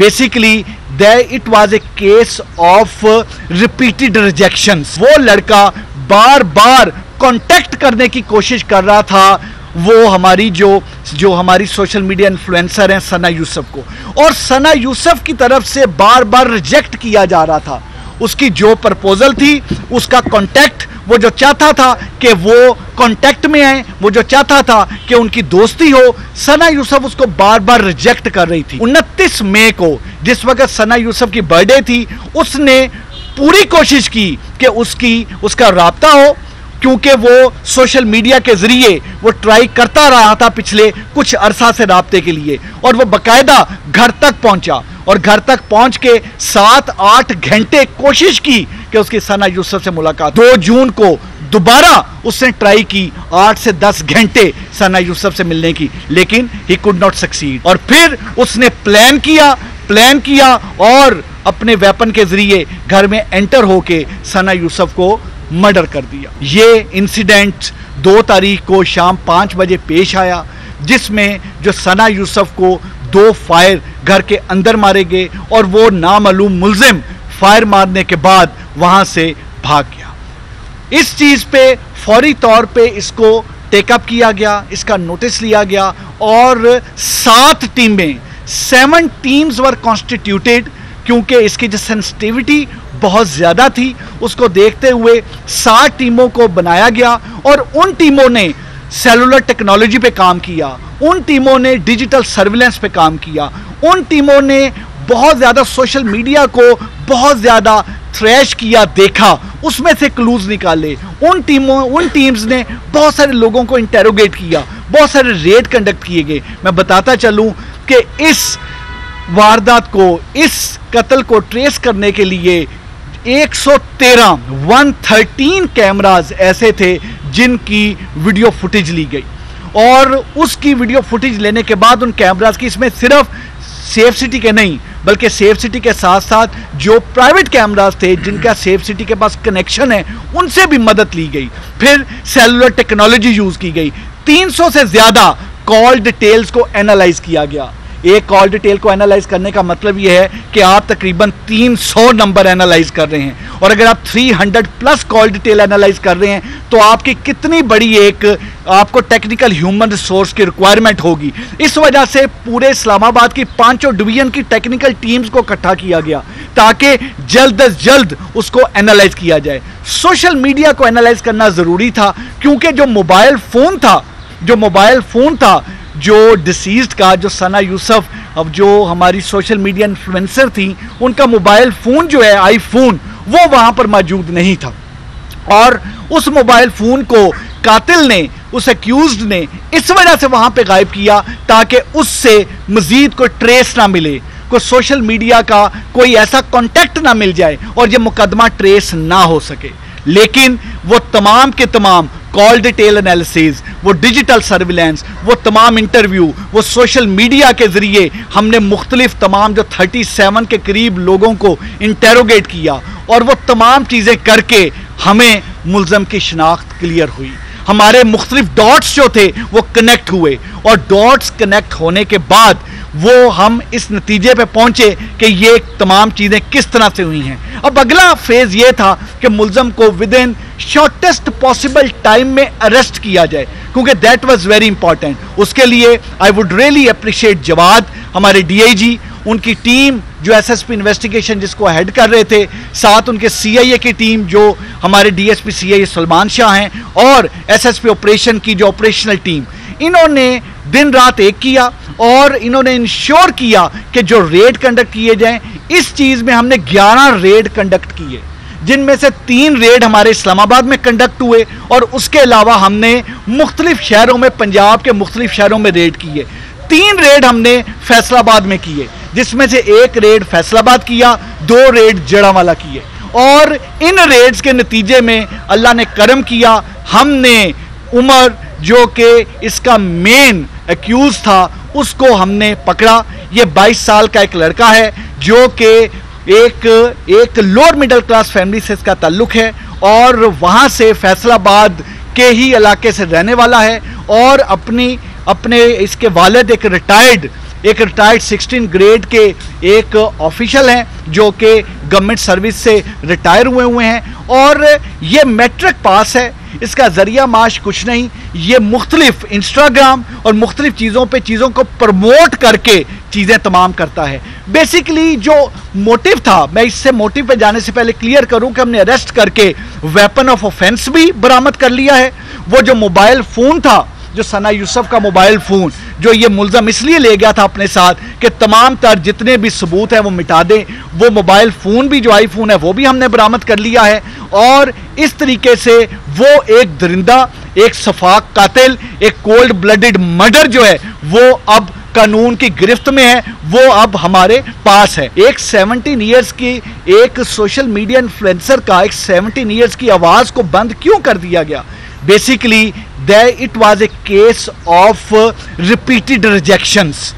Basically it was a case of repeated rejections. वो लड़का बार बार contact करने की कोशिश कर रहा था वो हमारी जो हमारी सोशल मीडिया इन्फ्लुएंसर हैं सना यूसुफ को, और सना यूसुफ की तरफ से बार बार रिजेक्ट किया जा रहा था। उसकी जो प्रपोजल थी, उसका कांटेक्ट, वो जो चाहता था कि वो कांटेक्ट में आए, वो जो चाहता था कि उनकी दोस्ती हो, सना यूसुफ उसको बार बार रिजेक्ट कर रही थी। 29 मई को जिस वक्त सना यूसुफ की बर्थडे थी, उसने पूरी कोशिश की कि उसका राब्ता हो, क्योंकि वो सोशल मीडिया के जरिए वो ट्राई करता रहा था पिछले कुछ अरसा से राब्ते के लिए, और वो बाकायदा घर तक पहुंचा और घर तक पहुंच के 7-8 घंटे कोशिश की कि उसकी सना यूसुफ से मुलाकात। 2 जून को दोबारा उसने ट्राई की 8 से 10 घंटे सना यूसुफ से मिलने की, लेकिन ही कुड नॉट सक्सीड। और फिर उसने प्लान किया और अपने वेपन के जरिए घर में एंटर होके सना यूसुफ को मर्डर कर दिया। ये इंसिडेंट 2 तारीख को शाम 5 बजे पेश आया, जिसमें जो सना यूसुफ को 2 फायर घर के अंदर मारे गए और वो नामालूम मुल्जिम फायर मारने के बाद वहां से भाग गया। इस चीज पे फौरी तौर पे इसको टेकअप किया गया, इसका नोटिस लिया गया और 7 टीम्स वर कॉन्स्टिट्यूटेड, क्योंकि इसकी जो सेंसिटिविटी बहुत ज़्यादा थी उसको देखते हुए 7 टीमों को बनाया गया, और उन टीमों ने सेलुलर टेक्नोलॉजी पे काम किया, उन टीमों ने डिजिटल सर्विलेंस पे काम किया, उन टीमों ने बहुत ज़्यादा सोशल मीडिया को बहुत ज़्यादा थ्रैश किया, देखा, उसमें से क्लूज निकाले। उन टीम्स ने बहुत सारे लोगों को इंटेरोगेट किया, बहुत सारे रेड कंडक्ट किए गए। मैं बताता चलूँ कि इस वारदात को, इस कत्ल को ट्रेस करने के लिए 113 कैमराज ऐसे थे जिनकी वीडियो फुटेज ली गई, और उसकी वीडियो फुटेज लेने के बाद उन कैमराज की, इसमें सिर्फ सेफ सिटी के नहीं बल्कि सेफ सिटी के साथ साथ जो प्राइवेट कैमराज थे जिनका सेफ सिटी के पास कनेक्शन है, उनसे भी मदद ली गई। फिर सेलुलर टेक्नोलॉजी यूज की गई। 300 से ज्यादा कॉल डिटेल्स को एनालाइज किया गया। एक कॉल डिटेल को एनालाइज करने का मतलब यह है कि आप तकरीबन 300 नंबर एनालाइज कर रहे हैं, और अगर आप 300 प्लस कॉल डिटेल एनालाइज कर रहे हैं तो आपकी कितनी बड़ी एक आपको टेक्निकल ह्यूमन रिसोर्स की रिक्वायरमेंट होगी। इस वजह से पूरे इस्लामाबाद की 5 डिवीजन की टेक्निकल टीम्स को इकट्ठा किया गया ताकि जल्द अज जल्द उसको एनालाइज किया जाए। सोशल मीडिया को एनालाइज करना जरूरी था, क्योंकि जो मोबाइल फोन था जो डिसीज्ड का, जो सना यूसुफ, अब जो हमारी सोशल मीडिया इन्फ्लुएंसर थी, उनका मोबाइल फोन जो है आईफोन, वो वहां पर मौजूद नहीं था, और उस मोबाइल फोन को कातिल ने, उस एक्यूज्ड ने इस वजह से वहां पे गायब किया ताकि उससे मजीद कोई ट्रेस ना मिले, कोई सोशल मीडिया का कोई ऐसा कॉन्टेक्ट ना मिल जाए और ये मुकदमा ट्रेस ना हो सके। लेकिन वो तमाम के तमाम कॉल डिटेल एनालिसिस, वो डिजिटल सर्विलेंस, वो तमाम इंटरव्यू, वो सोशल मीडिया के जरिए हमने मुख्तलिफ तमाम जो 37 के करीब लोगों को इंटेरोगेट किया, और वो तमाम चीज़ें करके हमें मुल्ज़म की शनाख्त क्लियर हुई। हमारे मुख्तलिफ डॉट्स जो थे वो कनेक्ट हुए, और डॉट्स कनेक्ट होने के बाद वो हम इस नतीजे पे पहुंचे कि ये तमाम चीज़ें किस तरह से हुई हैं। अब अगला फेज ये था कि मुल्ज़म को within shortest possible time में अरेस्ट किया जाए, क्योंकि दैट वाज वेरी इंपॉर्टेंट। उसके लिए I would really appreciate Jawad, हमारे डीआईजी, उनकी टीम जो एसएसपी इन्वेस्टिगेशन जिसको हेड कर रहे थे, साथ उनके सीआईए की टीम जो हमारे डीएसपी सीआईए सलमान शाह हैं, और एसएसपी ऑपरेशन की जो ऑपरेशनल टीम, इन्होंने दिन रात एक किया और इन्होंने इंश्योर किया कि जो रेड कंडक्ट किए जाएं। इस चीज़ में हमने 11 रेड कंडक्ट किए, जिनमें से 3 रेड हमारे इस्लामाबाद में कंडक्ट हुए, और उसके अलावा हमने मुख्तलिफ शहरों में, पंजाब के मुख्तलिफ शहरों में रेड किए। 3 रेड हमने फैसलाबाद में किए, जिसमें से 1 रेड फैसलाबाद किया, 2 रेड जड़ावाला किए, और इन रेड्स के नतीजे में अल्लाह ने करम किया, हमने उमर जो कि इसका मेन एक्यूज था उसको हमने पकड़ा। ये 22 साल का एक लड़का है जो कि एक लोअर मिडिल क्लास फैमिली से इसका ताल्लुक है, और वहाँ से फैसलाबाद के ही इलाके से रहने वाला है, और अपने इसके वालिद एक रिटायर्ड एक रिटायर्ड 16 ग्रेड के एक ऑफिशियल हैं जो कि गवर्नमेंट सर्विस से रिटायर हुए हैं, और ये मैट्रिक पास है। इसका जरिया माश कुछ नहीं, ये मुख्तलिफ इंस्टाग्राम और मुख्तलिफ चीज़ों पे चीज़ों को प्रमोट करके चीज़ें तमाम करता है। बेसिकली जो मोटिव था, मैं इससे मोटिव पे जाने से पहले क्लियर करूं कि हमने अरेस्ट करके वेपन ऑफ ऑफेंस भी बरामद कर लिया है। वो जो मोबाइल फ़ोन था, जो सना यूसुफ का मोबाइल फ़ोन, जो ये मुल्ज़म इसलिए ले गया था अपने साथ कि तमाम तर जितने भी सबूत हैं वो मिटा दें, वो मोबाइल फ़ोन भी जो आईफोन है वो भी हमने बरामद कर लिया है। और इस तरीके से वो एक दरिंदा, एक सफाक कातिल, एक कोल्ड ब्लडेड मर्डर जो है वो अब कानून की गिरफ्त में है, वो अब हमारे पास है। एक 17 ईयर्स की एक सोशल मीडिया इन्फ्लुएंसर का एक 17 ईयर्स की आवाज़ को बंद क्यों कर दिया गया? Basically it was a case of repeated rejections.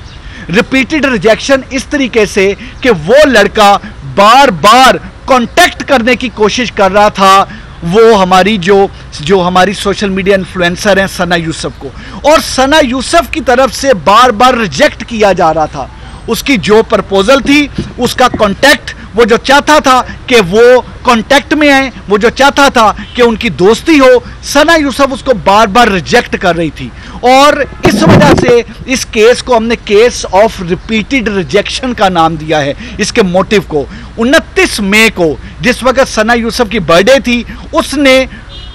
Repeated rejection इस तरीके से कि वो लड़का बार बार कांटेक्ट करने की कोशिश कर रहा था वो हमारी जो हमारी सोशल मीडिया इन्फ्लुएंसर हैं सना यूसुफ को, और सना यूसुफ की तरफ से बार बार रिजेक्ट किया जा रहा था। उसकी जो प्रपोजल थी, उसका कांटेक्ट, वो जो चाहता था कि वो कांटेक्ट में आए, वो जो चाहता था कि उनकी दोस्ती हो, सना यूसुफ उसको बार बार रिजेक्ट कर रही थी। और इस वजह से इस केस को हमने केस ऑफ रिपीटेड रिजेक्शन का नाम दिया है इसके मोटिव को। 29 मई को जिस वक्त सना यूसुफ की बर्थडे थी, उसने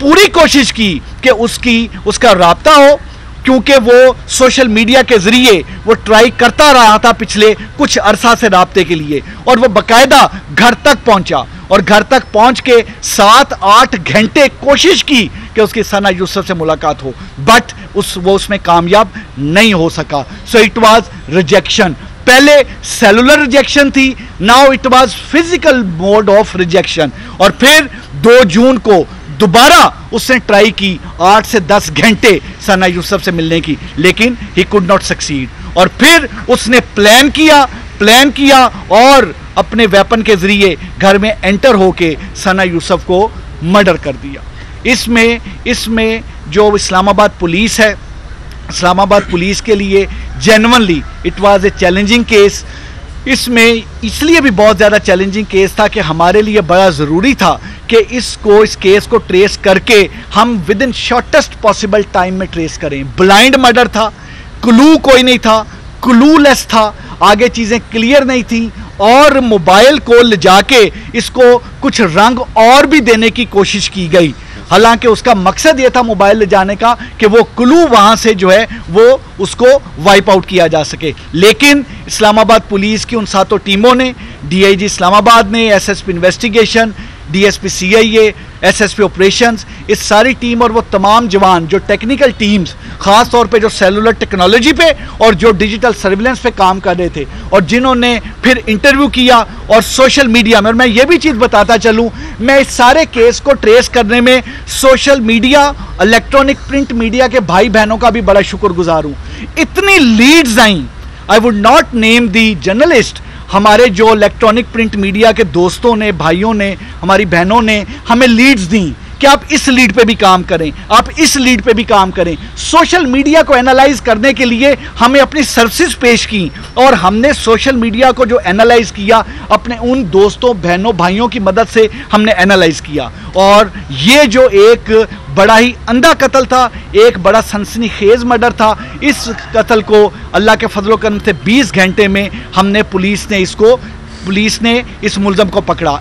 पूरी कोशिश की कि उसका राब्ता हो, क्योंकि वो सोशल मीडिया के जरिए वो ट्राई करता रहा था पिछले कुछ अरसा से राब्ते के लिए, और वो बाकायदा घर तक पहुंचा और घर तक पहुंच के 7-8 घंटे कोशिश की कि उसकी सना यूसुफ से मुलाकात हो, बट वो उसमें कामयाब नहीं हो सका। So it was rejection. पहले सेलुलर रिजेक्शन थी, now it was physical mode of rejection. और फिर 2 जून को दोबारा उसने ट्राई की 8 से 10 घंटे सना यूसुफ से मिलने की, लेकिन ही कुड नॉट सक्सीड। और फिर उसने प्लान किया और अपने वेपन के जरिए घर में एंटर होके सना यूसुफ को मर्डर कर दिया। इसमें जो इस्लामाबाद पुलिस है, इस्लामाबाद पुलिस के लिए genuinely it was a challenging case. इसमें इसलिए भी बहुत ज़्यादा चैलेंजिंग केस था कि हमारे लिए बड़ा ज़रूरी था कि इस केस को ट्रेस करके हम with in shortest possible time में ट्रेस करें। ब्लाइंड मर्डर था, क्लू कोई नहीं था, क्लूलेस था, आगे चीज़ें क्लियर नहीं थी, और मोबाइल को ले जाके इसको कुछ रंग और भी देने की कोशिश की गई। हालांकि उसका मकसद यह था मोबाइल ले जाने का कि वो क्लू वहां से जो है वो उसको वाइप आउट किया जा सके। लेकिन इस्लामाबाद पुलिस की उन 7 टीमों ने, डीआईजी इस्लामाबाद ने, SSP investigation, DSP CIA, SSP operations, इस सारी टीम और वो तमाम जवान जो टेक्निकल टीम्स, ख़ास तौर पे जो सेलुलर टेक्नोलॉजी पे और जो डिजिटल सर्विलेंस पे काम कर रहे थे, और जिन्होंने फिर इंटरव्यू किया और सोशल मीडिया में, और मैं ये भी चीज़ बताता चलूँ, मैं इस सारे केस को ट्रेस करने में social media, electronic print media के भाई बहनों का भी बड़ा शुक्रगुजार हूँ। इतनी लीड्स आई, I would not name the journalist, हमारे जो इलेक्ट्रॉनिक प्रिंट मीडिया के दोस्तों ने, भाइयों ने, हमारी बहनों ने हमें लीड्स दी कि आप इस लीड पे भी काम करें, आप इस लीड पे भी काम करें। सोशल मीडिया को एनालाइज करने के लिए हमें अपनी सर्विसेज पेश की, और हमने सोशल मीडिया को जो एनालाइज किया अपने उन दोस्तों, बहनों, भाइयों की मदद से हमने एनालाइज किया। और ये जो एक बड़ा ही अंधा कत्ल था, एक बड़ा सनसनीखेज मर्डर था, इस कत्ल को अल्लाह के फजलो करम से 20 घंटे में पुलिस ने इस मुल्ज़म को पकड़ा।